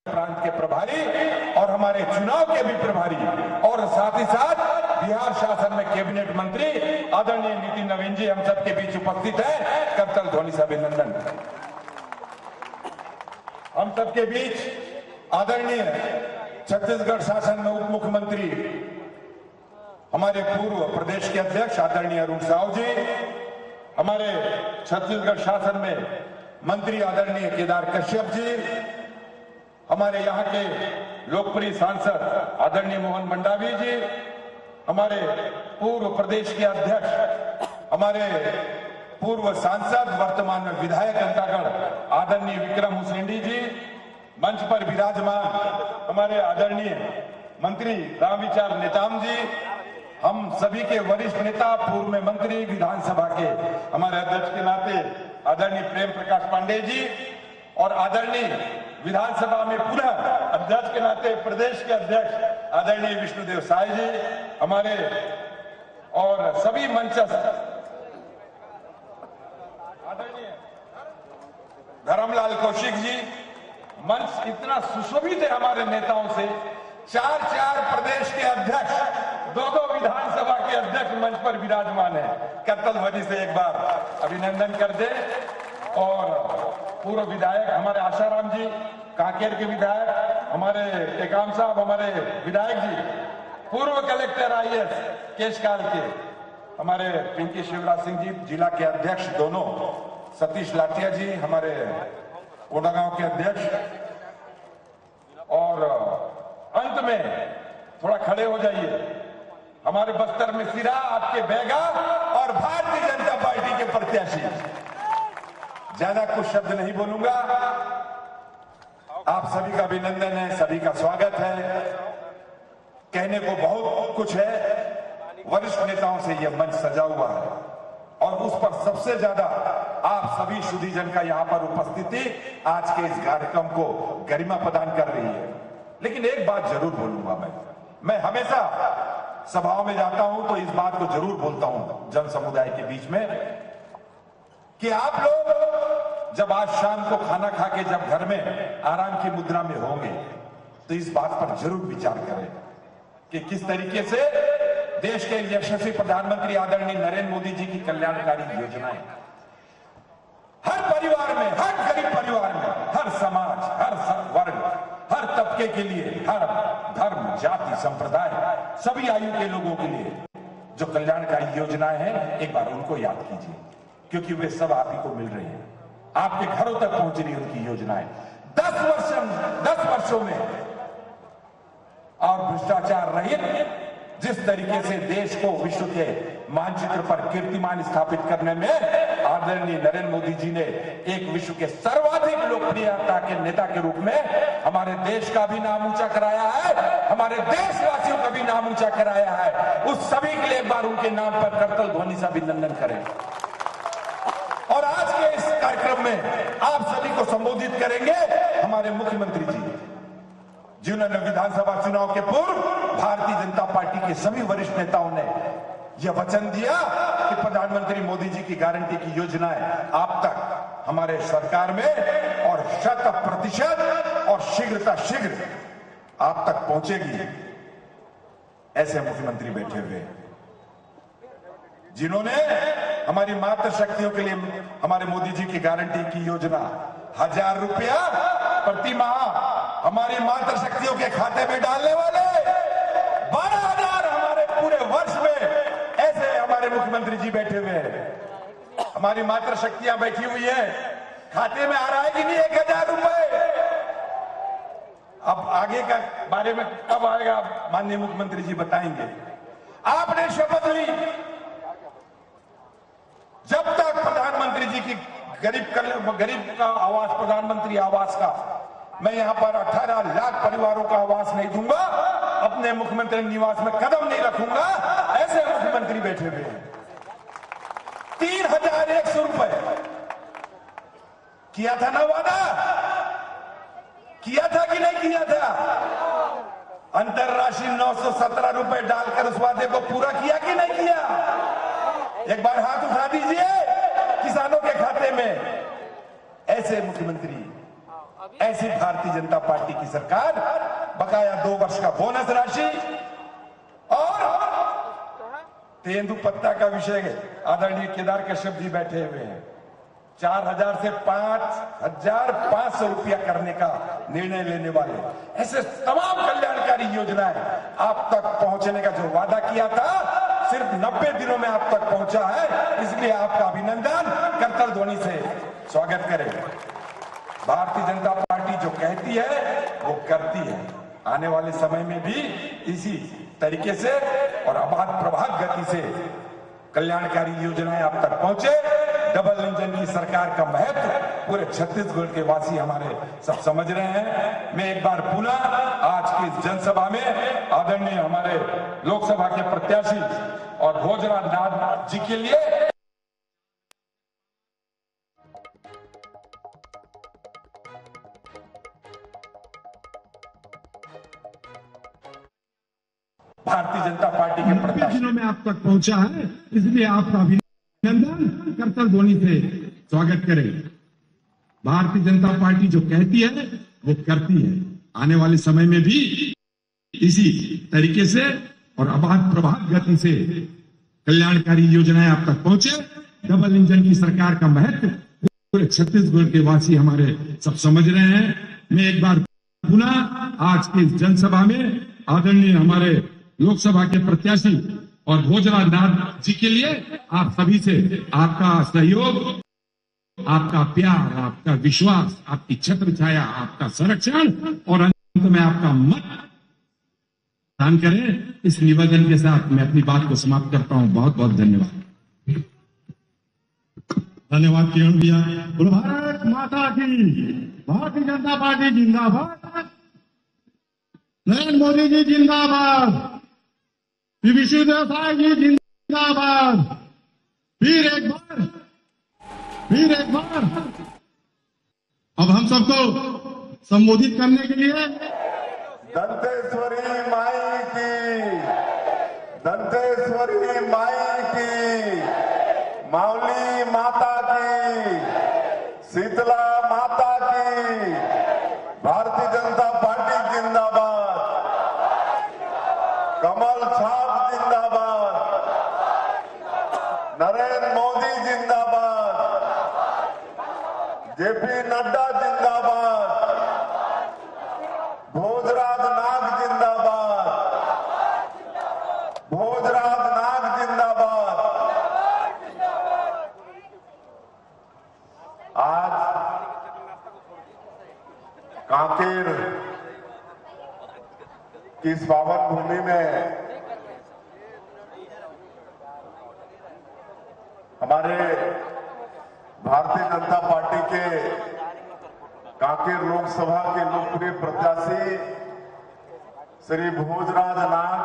प्रांत के प्रभारी और हमारे चुनाव के भी प्रभारी और साथ ही साथ बिहार शासन में कैबिनेट मंत्री आदरणीय नितिन नवीन जी हम सबके बीच उपस्थित है। करतल ध्वनि से अभिनंदन। हम सबके बीच आदरणीय छत्तीसगढ़ शासन में उप मुख्यमंत्री हमारे पूर्व प्रदेश के अध्यक्ष आदरणीय अरुण साहू जी, हमारे छत्तीसगढ़ शासन में मंत्री आदरणीय केदार कश्यप जी, हमारे यहाँ के लोकप्रिय सांसद आदरणीय मोहन मंडावी जी, हमारे पूर्व प्रदेश के अध्यक्ष हमारे पूर्व सांसद वर्तमान में विधायक अंतागढ़ आदरणीय विक्रम हुसैंडी जी, मंच पर विराजमान हमारे आदरणीय मंत्री रामविचार नेताम जी, हम सभी के वरिष्ठ नेता पूर्व में मंत्री विधानसभा के हमारे अध्यक्ष के नाते आदरणीय प्रेम प्रकाश पांडे जी और आदरणीय विधानसभा में पुनः अध्यक्ष के नाते प्रदेश के अध्यक्ष आदरणीय विष्णुदेव साय जी, हमारे और सभी मंचस्थ आदरणीय धर्मलाल कौशिक जी। मंच इतना सुशोभित है हमारे नेताओं से, चार प्रदेश के अध्यक्ष, दो विधानसभा के अध्यक्ष मंच पर विराजमान है। करतल ध्वनि से एक बार अभिनंदन कर दे। और पूर्व विधायक हमारे आशाराम जी, कांकेर के विधायक हमारे टेकाम साहब, हमारे विधायक जी, पूर्व कलेक्टर IAS केशकाल के हमारे पिंकी शिवराज सिंह जी, जिला के अध्यक्ष दोनों, सतीश लाठिया जी हमारे कोडागांव के अध्यक्ष, और अंत में थोड़ा खड़े हो जाइए हमारे बस्तर में सिरा आपके बैगा और भारतीय जनता पार्टी के प्रत्याशी। ज्यादा कुछ शब्द नहीं बोलूंगा, आप सभी का अभिनंदन है, सभी का स्वागत है। कहने को बहुत कुछ है, वरिष्ठ नेताओं से यह मंच सजा हुआ है और उस पर सबसे ज्यादा आप सभी सुधीजन का यहाँ पर उपस्थिति आज के इस कार्यक्रम को गरिमा प्रदान कर रही है। लेकिन एक बात जरूर बोलूंगा, मैं हमेशा सभाओं में जाता हूं तो इस बात को जरूर बोलता हूं जन समुदाय के बीच में कि आप लोग जब आज शाम को खाना खा के जब घर में आराम की मुद्रा में होंगे तो इस बात पर जरूर विचार करें कि किस तरीके से देश के यशस्वी प्रधानमंत्री आदरणीय नरेंद्र मोदी जी की कल्याणकारी योजनाएं हर परिवार में, हर गरीब परिवार में, हर समाज, हर वर्ग, हर तबके के लिए, हर धर्म, जाति, संप्रदाय, सभी आयु के लोगों के लिए जो कल्याणकारी योजनाएं हैं, एक बार उनको याद कीजिए, क्योंकि वे सब आप ही को मिल रही हैं, आपके घरों तक पहुंच रही उनकी योजनाएं। 10 वर्षों में और भ्रष्टाचार रहित जिस तरीके से देश को विश्व के मानचित्र पर कीर्तिमान स्थापित करने में आदरणीय नरेंद्र मोदी जी ने एक विश्व के सर्वाधिक लोकप्रियता के नेता के रूप में हमारे देश का भी नाम ऊंचा कराया है, हमारे देशवासियों का भी नाम ऊंचा कराया है। उस सभी के लिए एक बार उनके नाम पर करतल ध्वनि से अभिनंदन करें। और आज के इस कार्यक्रम में आप सभी को संबोधित करेंगे हमारे मुख्यमंत्री जी, जिन्होंने विधानसभा चुनाव के पूर्व भारतीय जनता पार्टी के सभी वरिष्ठ नेताओं ने यह वचन दिया कि प्रधानमंत्री मोदी जी की गारंटी की योजनाएं आप तक हमारे सरकार में और 100% और शीघ्र आप तक पहुंचेगी। ऐसे मुख्यमंत्री बैठे हुए जिन्होंने हमारी मातृशक्तियों के लिए हमारे मोदी जी की गारंटी की योजना 1000 रुपया प्रति माह हमारी मातृशक्तियों के खाते में डालने वाले 12,000 हमारे पूरे वर्ष में ऐसे हमारे मुख्यमंत्री जी बैठे हुए हैं। हमारी मातृशक्तियां बैठी हुई है, खाते में आ रहा है कि नहीं 1000 रुपए। अब आगे का बारे में कब आएगा माननीय मुख्यमंत्री जी बताएंगे। आपने शपथ ली जब तक प्रधानमंत्री जी की गरीब का आवास, प्रधानमंत्री आवास का मैं यहां पर 18 लाख परिवारों का आवास नहीं दूंगा, अपने मुख्यमंत्री निवास में कदम नहीं रखूंगा, ऐसे मुख्यमंत्री बैठे हुए हैं। 3100 रुपए किया था ना वादा, किया था कि नहीं किया था? अंतरराष्ट्रीय 917 रुपए डालकर उस वादे को पूरा किया कि नहीं किया? एक बार हाथ उठा दीजिए किसानों के खाते में। ऐसे मुख्यमंत्री ऐसी भारतीय जनता पार्टी की सरकार बकाया 2 वर्ष का बोनस राशि और तेंदुपत्ता का विषय आदरणीय केदार कश्यप जी बैठे हुए हैं, 4000 से 5500 रुपया करने का निर्णय लेने वाले, ऐसे तमाम कल्याणकारी योजनाएं आप तक पहुंचने का जो वादा किया था सिर्फ 90 दिनों में आप तक पहुंचा है। इसलिए आपका अभिनंदन करतल ध्वनि से स्वागत करें। भारतीय जनता पार्टी जो कहती है वो करती है। आने वाले समय में भी इसी तरीके से और अबाध प्रभात गति से कल्याणकारी योजनाएं आप तक पहुंचे। डबल इंजन की सरकार का महत्व पूरे छत्तीसगढ़ के वासी हमारे सब समझ रहे हैं। मैं एक बार पुनः आज की इस जनसभा में आदरणीय हमारे लोकसभा के प्रत्याशी और भोजराज नाथ जी के लिए भारतीय जनता पार्टी के प्रत्याशी दिनों में आप तक पहुंचा है, इसलिए आपका अभिनंदन करतल ध्वनि से स्वागत करें। भारतीय जनता पार्टी जो कहती है वो करती है। आने वाले समय में भी इसी तरीके से और अबाध प्रभात गति से कल्याणकारी योजनाएं आप तक पहुंचे। डबल इंजन की सरकार का महत्व पूरे छत्तीसगढ़ के वासी हमारे सब समझ रहे हैं। मैं एक बार पुनः आज की इस जनसभा में आदरणीय हमारे लोकसभा के प्रत्याशी और भोजराज नाथ जी के लिए आप सभी से आपका सहयोग, आपका प्यार, आपका विश्वास, आपकी छत्र छाया, आपका संरक्षण और अंत में आपका मत दान करें। इस निवेदन के साथ मैं अपनी बात को समाप्त करता हूं। बहुत बहुत धन्यवाद। धन्यवाद किरण भैया। भारत माता की, भारतीय जनता पार्टी जिंदाबाद, नरेंद्र मोदी जी जिंदाबाद, विष्णुदेव साय जी जिंदाबाद। फिर एक बार अब हम सबको संबोधित करने के लिए दंतेश्वरी माई की, दंतेश्वरी माई की, मावली माता की, शीतला माता की, भारतीय जनता पार्टी जिंदाबाद, कमल छाप जिंदाबाद, नरेंद्र मोदी जिंदाबाद, जेपी नड्डा जिंदाबाद, भोजराज नाग जिंदाबाद, भोजराज नाग जिंदाबाद। आज कांकेर की इस पावन भूमि में हमारे भारतीय जनता पार्टी के कांकेर लोकसभा के लोकप्रिय प्रत्याशी श्री भोजराज नाग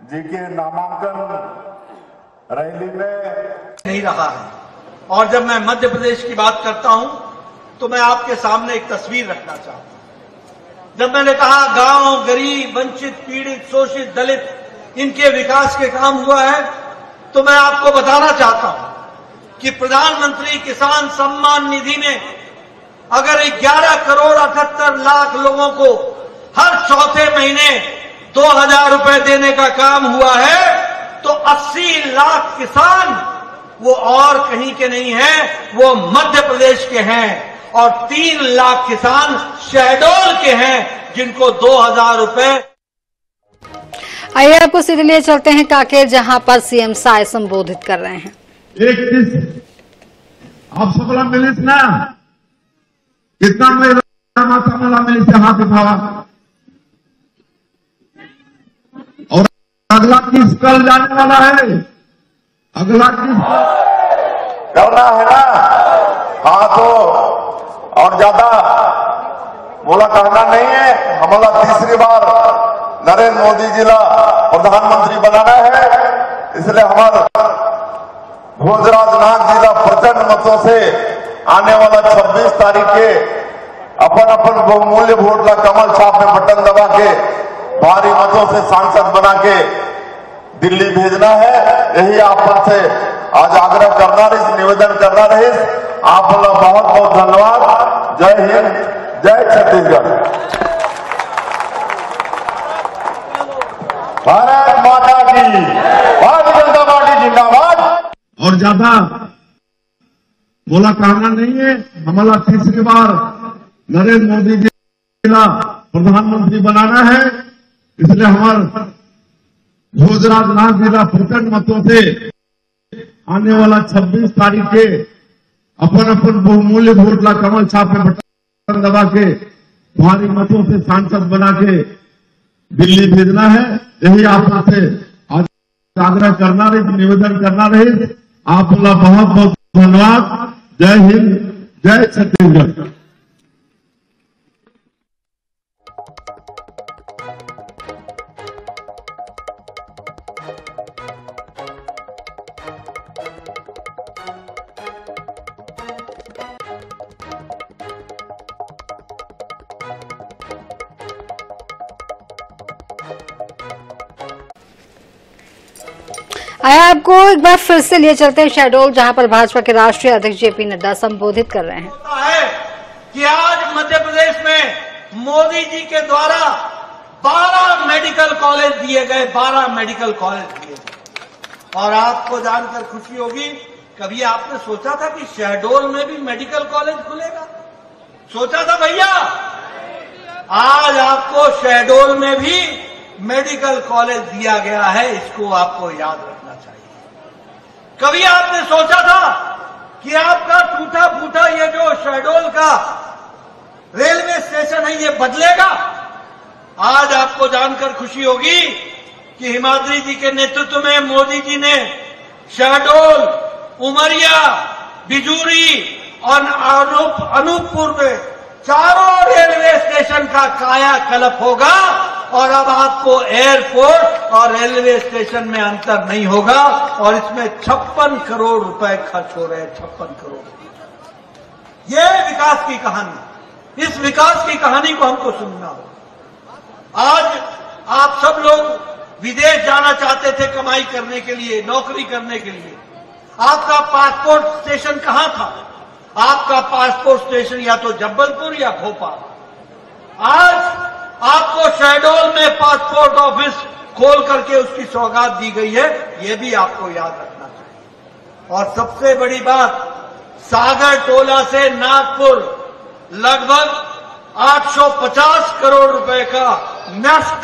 जी के नामांकन रैली में नहीं रहा है। और जब मैं मध्य प्रदेश की बात करता हूं तो मैं आपके सामने एक तस्वीर रखना चाहता हूं। जब मैंने कहा गांव, गरीब, वंचित, पीड़ित, शोषित, दलित, इनके विकास के काम हुआ है, तो मैं आपको बताना चाहता हूं कि प्रधानमंत्री किसान सम्मान निधि में अगर 11 करोड़ 78 लाख लोगों को हर चौथे महीने 2000 रुपए देने का काम हुआ है, तो 80 लाख किसान वो और कहीं के नहीं हैं, वो मध्य प्रदेश के हैं। और 3 लाख किसान शहडोल के हैं जिनको 2000 रुपए। आइए आपको सीधे लिए चलते हैं कांकेर, जहां पर सीएम साय संबोधित कर रहे हैं। एक चीज आप सबला मिलिस ना, कितना महिला मिलिस से हाथ उठावा। और अगला किस कल जाने वाला है, अगला किस करना है ना। हाँ तो और ज्यादा बोला कहना नहीं है। हमारा तीसरी बार नरेंद्र मोदी जी ला प्रधानमंत्री बनाना है, इसलिए हमारा भोजराज नाग जी ला प्रचंड मतों से आने वाला 26 तारीख के अपन बहुमूल्य वोट ला कमल छाप में बटन दबा के भारी मतों से सांसद बना के दिल्ली भेजना है। यही आप से आज आग्रह करना रही, निवेदन करना रही। आप लोग बहुत बहुत धन्यवाद। जय हिंद, जय छत्तीसगढ़। भारत माता की, भारतीय जनता पार्टी जिंदाबाद। और ज्यादा बोला कहना नहीं है। हमारा तीसरी बार नरेंद्र मोदी जी का प्रधानमंत्री बनाना है, इसलिए हमारे भोजराजनाथ जिला प्रचंड मतों से आने वाला 26 तारीख के अपन बहुमूल्य वोट ला कमल छाप में बटन दबा के भारी मतों से सांसद बना के दिल्ली भेजना है। यही आप से आज आग्रह करना रहे, निवेदन करना रहे। आप लोग बहुत बहुत धन्यवाद। जय हिंद, जय छत्तीसगढ़। आया आपको एक बार फिर से लिए चलते हैं शहडोल, जहां पर भाजपा के राष्ट्रीय अध्यक्ष जेपी नड्डा संबोधित कर रहे हैं। है कि आज मध्य प्रदेश में मोदी जी के द्वारा 12 मेडिकल कॉलेज दिए गए, 12 मेडिकल कॉलेज दिए गए। और आपको जानकर खुशी होगी, कभी आपने सोचा था कि शहडोल में भी मेडिकल कॉलेज खुलेगा? सोचा था भैया? आज आपको शहडोल में भी मेडिकल कॉलेज दिया गया है, इसको आपको याद रखना चाहिए। कभी आपने सोचा था कि आपका टूटा फूटा ये जो शहडोल का रेलवे स्टेशन है ये बदलेगा? आज आपको जानकर खुशी होगी कि हिमाद्री जी के नेतृत्व में मोदी जी ने शहडोल, उमरिया, बिजूरी और अनूपपुर में चारों रेलवे स्टेशन का कायाकल्प होगा। और अब आपको एयरपोर्ट और रेलवे स्टेशन में अंतर नहीं होगा। और इसमें 56 करोड़ रुपए खर्च हो रहे हैं, 56 करोड़। ये विकास की कहानी, इस विकास की कहानी को हमको सुनना होगा। आज आप सब लोग विदेश जाना चाहते थे कमाई करने के लिए, नौकरी करने के लिए। आपका पासपोर्ट स्टेशन कहां था? आपका पासपोर्ट स्टेशन या तो जबलपुर या भोपाल। आज आपको शहडोल में पासपोर्ट ऑफिस खोल करके उसकी सौगात दी गई है, ये भी आपको याद रखना चाहिए। और सबसे बड़ी बात, सागर टोला से नागपुर लगभग 850 करोड़ रुपए का नेशनल